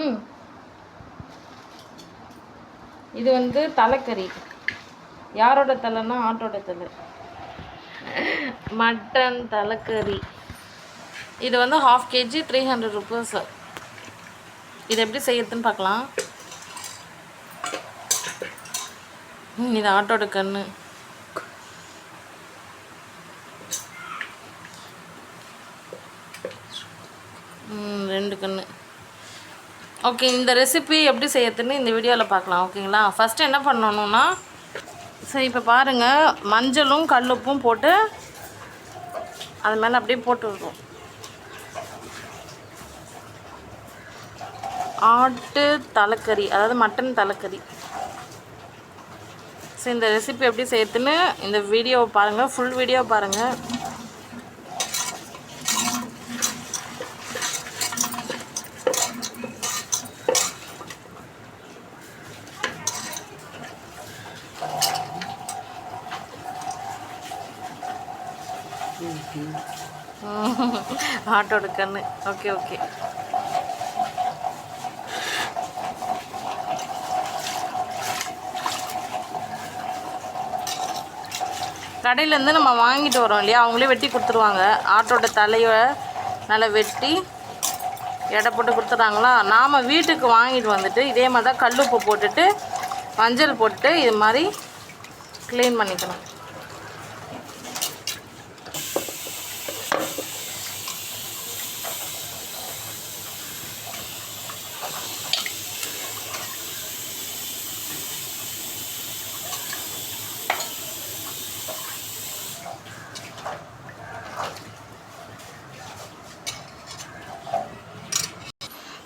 ம் இது வந்து தலைக்கறி. யாரோட தலைன்னா ஆட்டோட தலை. மட்டன் தலைக்கறி. இது வந்து 1/2 kg 300 rupees. இது எப்படி செய்யறதுன்னு பார்க்கலாம். இது ஆட்டோட கண்ணு. ரெண்டு கண்ணு. ஓகே, இந்த ரெசிபி எப்படி செய்யறதுன்னு இந்த வீடியோவில் பார்க்கலாம். ஓகேங்களா? ஃபஸ்ட்டு என்ன பண்ணணுன்னா, சரி இப்போ பாருங்கள், மஞ்சளும் கல்லுப்பும் போட்டு அது மேலே அப்படியே போட்டு விடுவோம். ஆட்டு தலைக்கறி, அதாவது மட்டன் தலைக்கறி. சரி, இந்த ரெசிபி எப்படி செய்யறதுன்னு இந்த வீடியோவை பாருங்கள், ஃபுல் வீடியோ பாருங்கள். ஆட்டோட கண்ணு. Okay okay. கடையிலேருந்து நம்ம வாங்கிட்டு வரோம் இல்லையா, அவங்களே வெட்டி கொடுத்துருவாங்க. ஆட்டோட தலையை நல்லா வெட்டி எடை போட்டு கொடுத்துட்றாங்களா. நாம் வீட்டுக்கு வாங்கிட்டு வந்துட்டு இதே மாதிரி தான் கல்லுப்பு போட்டுட்டு மஞ்சள் போட்டு இது மாதிரி க்ளீன் பண்ணிக்கணும்.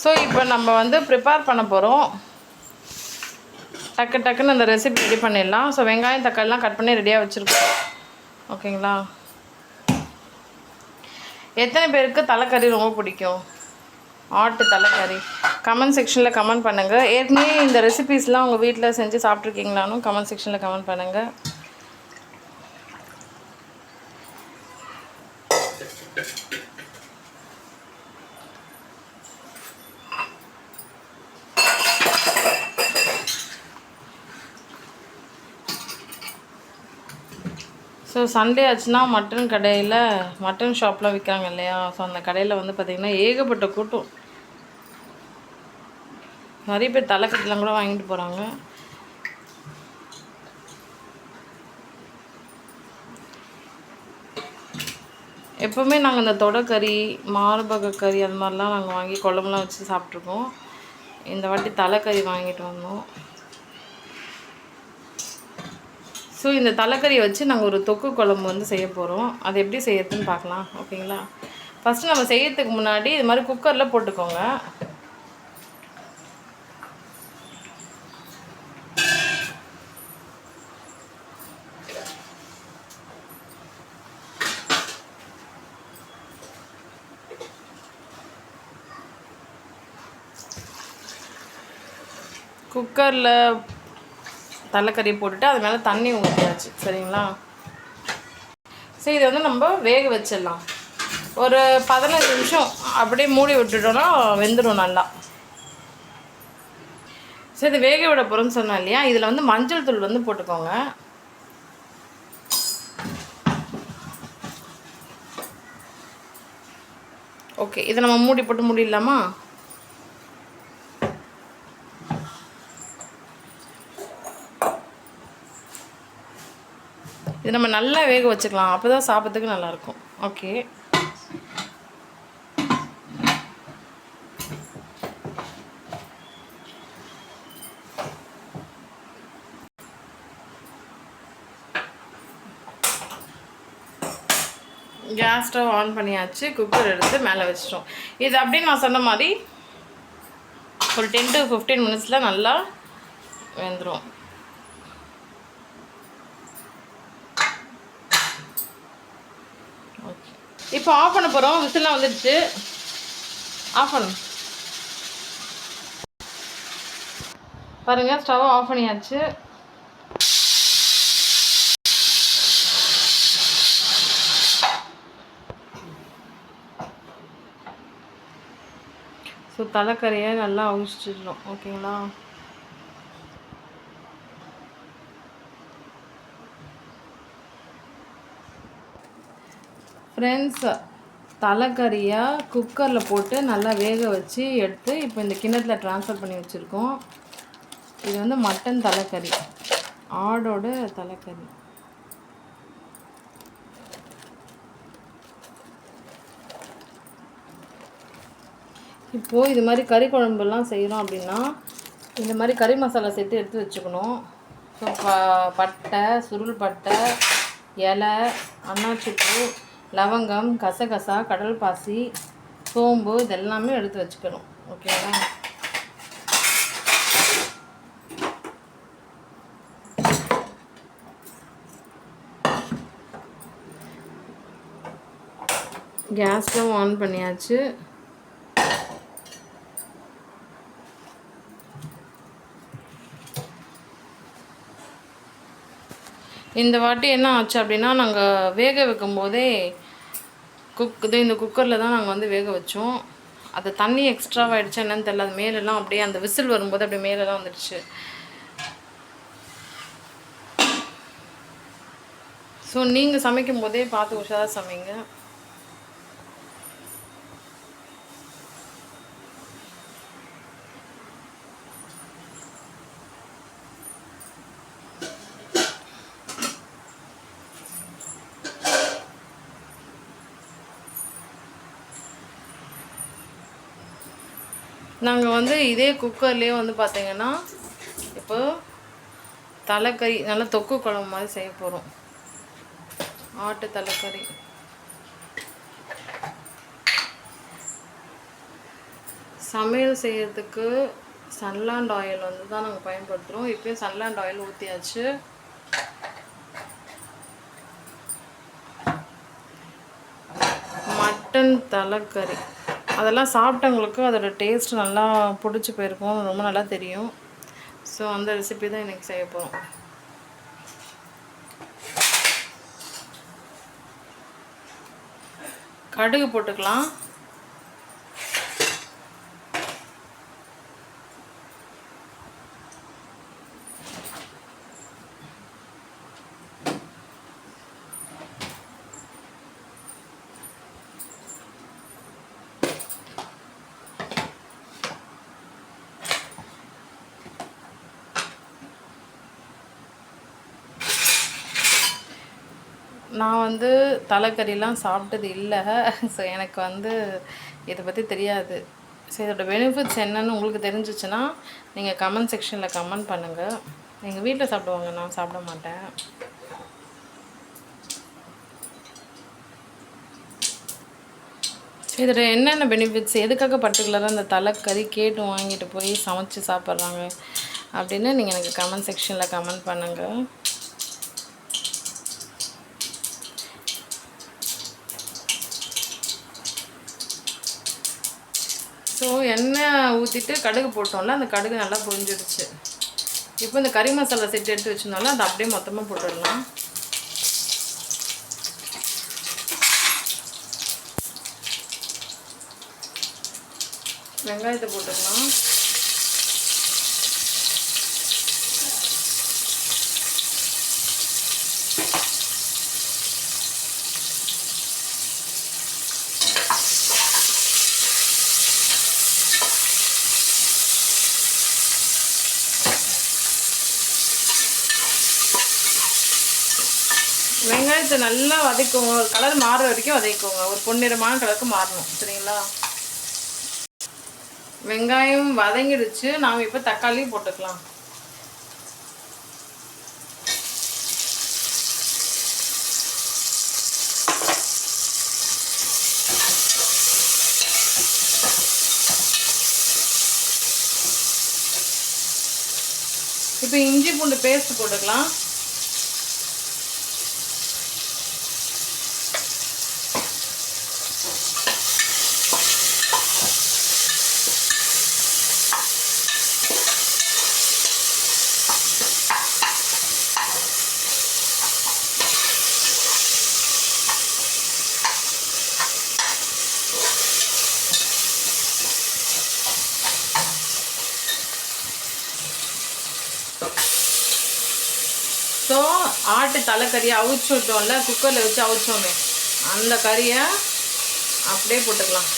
ஸோ இப்போ நம்ம வந்து ப்ரிப்பேர் பண்ண போகிறோம். டக்குன்னு இந்த ரெசிபி ரெடி பண்ணிடலாம். ஸோ வெங்காயம் தக்காளிலாம் கட் பண்ணி ரெடியாக வச்சுருக்கோம். ஓகேங்களா? எத்தனை பேருக்கு தலைக்கறி ரொம்ப பிடிக்கும்? ஆட்டு தலைக்கறி கமெண்ட் செக்ஷனில் கமெண்ட் பண்ணுங்கள். ஏற்கனவே இந்த ரெசிபீஸ்லாம் உங்கள் வீட்டில் செஞ்சு சாப்பிட்ருக்கீங்களான்னு கமெண்ட் செக்ஷனில் கமெண்ட் பண்ணுங்கள். ஸோ சண்டே ஆச்சுன்னா மட்டன் ஷாப்லாம் விற்கிறாங்க இல்லையா, ஸோ அந்த கடையில் வந்து பார்த்திங்கன்னா ஏகப்பட்ட கூட்டம். நிறைய பேர் தலைக்கறிலாம் கூட வாங்கிட்டு போகிறாங்க. எப்போவுமே நாங்கள் இந்த தொடைக்கறி, மார்பக கறி அது மாதிரிலாம் நாங்கள் வாங்கி குழம்புலாம் வச்சு சாப்பிட்ருக்கோம். இந்த வாட்டி தலைக்கறி வாங்கிட்டு வந்தோம். ஸோ இந்த தலைக்கறியை வச்சு நாங்கள் ஒரு தொக்கு குழம்பு வந்து செய்ய போகிறோம். அது எப்படி செய்யறதுன்னு பார்க்கலாம். ஓகேங்களா? ஃபஸ்ட்டு நம்ம செய்யறதுக்கு முன்னாடி இது மாதிரி குக்கரில் போட்டுக்கோங்க. குக்கரில் தலைக்கறி போட்டுட்டு அது மேலே தண்ணி ஊற்றியாச்சு. சரிங்களா? சரி, இதை வந்து நம்ம வேக வச்சிடலாம். ஒரு 15 நிமிஷம் அப்படியே மூடி விட்டுட்டோன்னா வெந்துடும் நல்லா. சரி, இது வேக விட போகிறோன்னு சொன்னேன் இல்லையா, இதில் வந்து மஞ்சள் தூள் வந்து போட்டுக்கோங்க. ஓகே, இதை நம்ம மூடி போட்டு மூடிடலாமா? இது நம்ம நல்லா வேக வச்சுக்கலாம், அப்போ தான் சாப்பிட்றதுக்கு நல்லாயிருக்கும். ஓகே, கேஸ் ஸ்டவ் ஆன் பண்ணியாச்சு. குக்கர் எடுத்து மேலே வச்சிட்டோம். இது அப்படியே நான் சொன்ன மாதிரி ஒரு 10 to 15 மினிட்ஸில் நல்லா வெந்துடும். ஓகே, இப்போ ஆஃப் பண்ண போகிறோம். விசில்லாம் வந்துடுச்சு. ஆஃப் பண்ணு பாருங்கள், ஸ்டவ் ஆஃப் பண்ணியாச்சு. தலைக்கறியை நல்லா அவிச்சிடணும். ஓகேங்களா? ஃப்ரெண்ட்ஸ், தலைக்கறியை குக்கரில் போட்டு நல்லா வேக வச்சு எடுத்து இப்போ இந்த கிண்ணத்தில் ட்ரான்ஸ்ஃபர் பண்ணி வச்சுருக்கோம். இது வந்து மட்டன் தலைக்கறி, ஆடோட தலைக்கறி. இப்போது இது மாதிரி கறி குழம்புலாம் செய்கிறோம் அப்படின்னா இந்த மாதிரி கறி மசாலா சேர்த்து எடுத்து வச்சுக்கணும். ஸோ பட்டை, சுருள் பட்டை, இலை, அன்னாச்சிப்பூ, லவங்கம், கசகசா, கடல் பாசி, சோம்பு இதெல்லாமே எடுத்து வச்சுக்கணும். ஓகேவா? கேஸ் ஸ்டவ் ஆன் பண்ணியாச்சு. இந்த வாட்டி என்ன ஆச்சு அப்படின்னா, நாங்கள் வேக வைக்கும் போதே இந்த குக்கரில் தான் நாங்கள் வந்து வேக வச்சோம். அது தண்ணி எக்ஸ்ட்ராவாகிடுச்சு என்னன்னு தெரியல. அது மேலெல்லாம் அப்படியே அந்த விசில் வரும்போது அப்படியே மேலெல்லாம் வந்துடுச்சு. ஸோ நீங்கள் சமைக்கும் போதே பார்த்து உஷாராக சமைங்க. நாங்கள் வந்து இதே குக்கர்லேயே வந்து பார்த்திங்கன்னா இப்போ தலைக்கறி நல்லா தொக்கு குழம்பு மாதிரி செய்ய போகிறோம். ஆட்டு தலைக்கறி. சமையல் செய்கிறதுக்கு சன்லாண்ட் ஆயில் வந்து தான் நாங்கள் பயன்படுத்துகிறோம். இப்போயும் சன்லாண்ட் ஆயில் ஊற்றியாச்சு. மட்டன் தலைக்கறி அதெல்லாம் சாப்பிட்டவங்களுக்கு அதோட டேஸ்ட் நல்லா பிடிச்சி போயிருக்கும், ரொம்ப நல்லா தெரியும். ஸோ அந்த ரெசிபி தான் இன்றைக்கி செய்ய போகிறோம். கடுகு போட்டுக்கலாம். நான் வந்து தலைக்கறிலாம் சாப்பிட்டது இல்லை. ஸோ எனக்கு வந்து இதை பற்றி தெரியாது. ஸோ இதோட பெனிஃபிட்ஸ் என்னன்னு உங்களுக்கு தெரிஞ்சிச்சுன்னா நீங்கள் கமெண்ட் செக்ஷனில் கமெண்ட் பண்ணுங்கள். எங்கள் வீட்டில் சாப்பிடுவாங்க, நான் சாப்பிட மாட்டேன். ஸோ இதோட என்னென்ன பெனிஃபிட்ஸ், எதுக்காக பர்டிகுலராக அந்த தலைக்கறி கேட்டு வாங்கிட்டு போய் சமைச்சு சாப்பிட்றாங்க அப்படின்னு நீங்கள் எனக்கு கமெண்ட் செக்ஷனில் கமெண்ட் பண்ணுங்கள். ஸோ எண்ணெய் ஊற்றிட்டு கடுகு போட்டோம்ல, அந்த கடுகு நல்லா பொரிஞ்சிடுச்சு. இப்போ இந்த கறி மசாலா செட்டு எடுத்து வச்சுருந்தோம்ல, அதை அப்படியே மொத்தமாக போட்டுடலாம். வெங்காயத்தை போட்டுக்கலாம். வெங்காயத்தை நல்லா வதக்குவோங்க, ஒரு கலர் மாறுற வரைக்கும் வதக்குவோங்க. ஒரு பொன்னிறமான கலருக்கு மாறணும். சரிங்களா? வெங்காயம் வதங்கிடுச்சு. நாம் இப்போ தக்காளியும் போட்டுக்கலாம். இப்போ இஞ்சி பூண்டு பேஸ்ட் போட்டுக்கலாம். ஸோ ஆட்டு தலைக்கறியை அவிச்சு விட்டோம்ல, குக்கரில் வச்சு அவிச்சோமே, அந்த கறியை அப்படியே போட்டுக்கலாம்.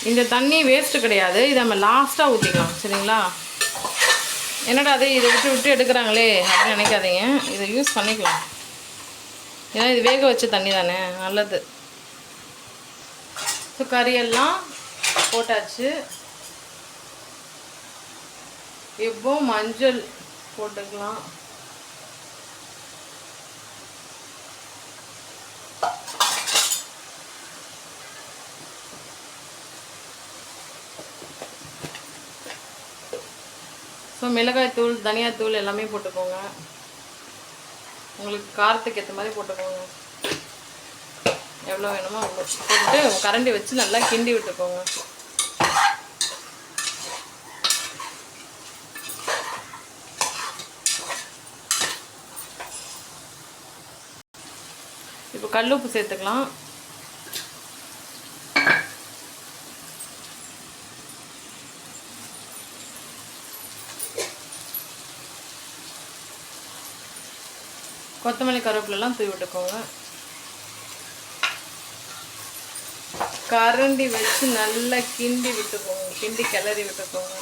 இந்த தண்ணி வேஸ்ட்டு கிடையாது, இதை நம்ம லாஸ்ட்டாக ஊற்றிக்கலாம். சரிங்களா? என்னடா அது இதை விட்டு விட்டு எடுக்கிறாங்களே அப்படின்னு நினைக்காதீங்க, இதை யூஸ் பண்ணிக்கலாம். ஏன்னா இது வேக வச்ச தண்ணி தானே, நல்லது. ஸோ கறியெல்லாம் போட்டாச்சு. இப்போ மஞ்சள் போட்டுக்கலாம். ஸோ மிளகாய்த்தூள், தனியாத்தூள் எல்லாமே போட்டுக்கோங்க. உங்களுக்கு காரத்துக்கு ஏற்ற மாதிரி போட்டுக்கோங்க. எவ்வளோ வேணுமோ அவ்வளோ போட்டுட்டு கரண்டி வச்சு நல்லா கிண்டி விட்டுக்கோங்க. இப்போ கல் உப்பு சேர்த்துக்கலாம். கொத்தமல்லி கருவேப்பிலெல்லாம் தூவி விட்டுக்கோங்க. கரண்டி வச்சு நல்லா கிண்டி விட்டுக்கோங்க, கிண்டி கிளறி விட்டுக்கோங்க.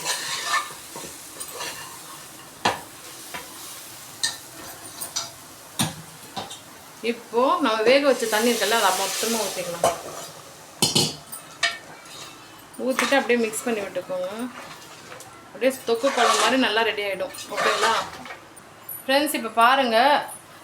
இப்போ நம்ம வேக வச்ச தண்ணி இருக்குல்ல, அதை மொத்தமாக ஊற்றிக்கலாம். ஊற்றிட்டு அப்படியே மிக்ஸ் பண்ணி விட்டுக்கோங்க. அப்படியே தொக்கு குழம்பு மாதிரி நல்லா ரெடி ஆகிடும். ஓகேங்களா ஃப்ரெண்ட்ஸ்? இப்போ பாருங்கள்,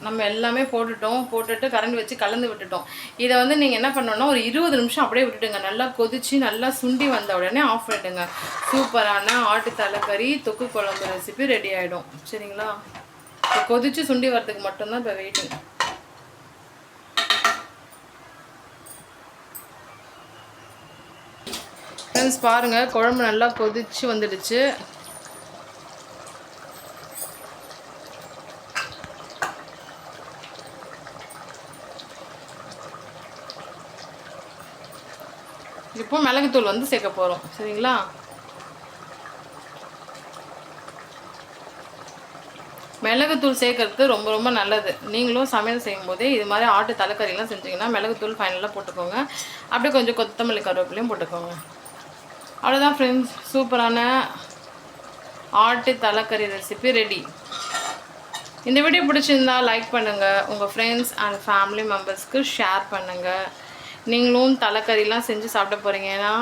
நம்ம எல்லாமே போட்டுட்டு கரண்டி வச்சு கலந்து விட்டுட்டோம். இதை வந்து நீங்கள் என்ன பண்ணணும்னா ஒரு 20 நிமிஷம் அப்படியே விட்டுடுங்க. நல்லா கொதிச்சு நல்லா சுண்டி வந்த உடனே ஆஃப் பண்ணிடுங்க. சூப்பரான ஆட்டு தலைக்கறி தொக்கு குழம்பு ரெசிபி ரெடி ஆகிடும். சரிங்களா? இப்போ கொதிச்சு சுண்டி வரதுக்கு மட்டும்தான் இப்போ வெயிட்டிங். ஃப்ரெண்ட்ஸ் பாருங்கள், குழம்பு நல்லா கொதிச்சு வந்துடுச்சு. இப்போ மிளகுத்தூள் வந்து சேர்க்க போகிறோம். சரிங்களா? மிளகுத்தூள் சேர்க்கறது ரொம்ப ரொம்ப நல்லது. நீங்களும் சமையல் செய்யும் போதே இது மாதிரி ஆட்டு தலைக்கறிலாம் செஞ்சிங்கன்னா மிளகுத்தூள் ஃபைனலாக போட்டுக்கோங்க. அப்படியே கொஞ்சம் கொத்தமல்லி கருவேப்பிலையும் போட்டுக்கோங்க. அவ்வளோதான் ஃப்ரெண்ட்ஸ், சூப்பரான ஆட்டு தலைக்கறி ரெசிபி ரெடி. இந்த வீடியோ பிடிச்சிருந்தா லைக் பண்ணுங்கள், உங்கள் ஃப்ரெண்ட்ஸ் அண்ட் ஃபேமிலி மெம்பர்ஸ்க்கு ஷேர் பண்ணுங்கள். நீங்களும் தலைக்கறிலாம் செஞ்சு சாப்பிட போகிறீங்கன்னா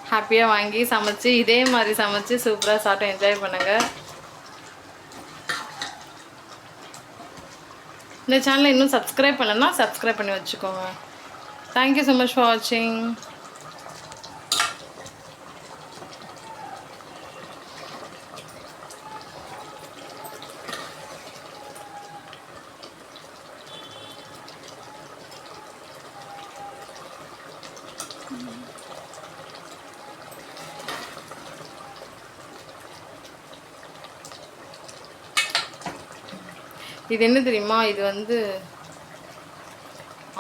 ஹாப்பியாக வாங்கி சமைச்சு இதே மாதிரி சமைச்சு சூப்பராக சாப்பிட்டு என்ஜாய் பண்ணுங்கள். இந்த சேனலை இன்னும் சப்ஸ்கிரைப் பண்ணலன்னா சப்ஸ்கிரைப் பண்ணி வச்சுக்கோங்க. தேங்க்யூ ஸோ மச் ஃபார் வாட்சிங். இது என்ன தெரியுமா? இது வந்து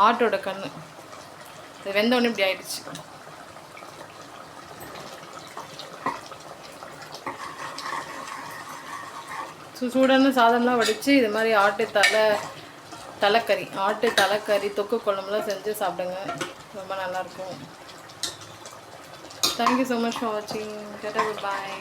ஆட்டோட கண்ணு. இது வெந்தோடனே இப்படி ஆயிடுச்சு. சூடான சாதம்லாம் வடித்து இது மாதிரி ஆட்டு தலைக்கறி தொக்கு குழம்புலாம் செஞ்சு சாப்பிடுங்க. ரொம்ப நல்லாயிருக்கும். தேங்க்யூ ஸோ மச் ஃபார் வாட்சிங். பாய்.